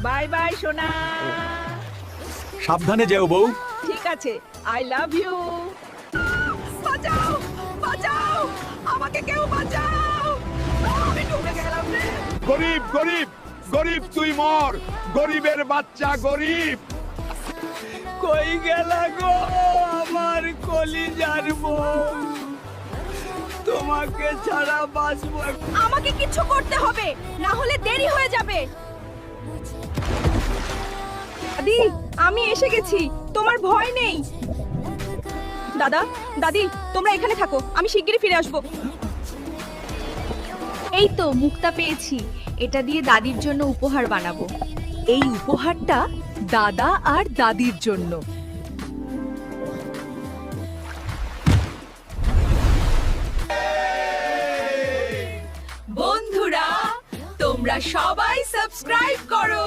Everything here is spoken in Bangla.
বাই বাই সোনা। সাবধানে যেও বউ। ঠিক আছে, আই লাভ ইউ। বাঁচাও, বাঁচাও, আমাকে কেউ বাঁচাও, আমি ডুবে গেলাম রে। গরিব গরিব গরিব, তুই মর, গরিবের বাচ্চা গরিব। কই গেলা গো আমার কলিজার বউ, তোমাকে ছাড়া বাঁচবো। আমাকে কিছু করতে হবে, না হলে দেরি হয়ে যাবে। দাদি, আমি এসে গেছি, তোমার ভয় নেই। দাদা, দাদি, তোমরা এখানে থাকো, আমি শিগগিরই ফিরে আসবো। এই তো মুক্তা পেয়েছি, এটা দিয়ে দাদির জন্য উপহার বানাবো। এই উপহারটা দাদা আর দাদির জন্য। বন্ধুরা, তোমরা সবাই সাবস্ক্রাইব করো।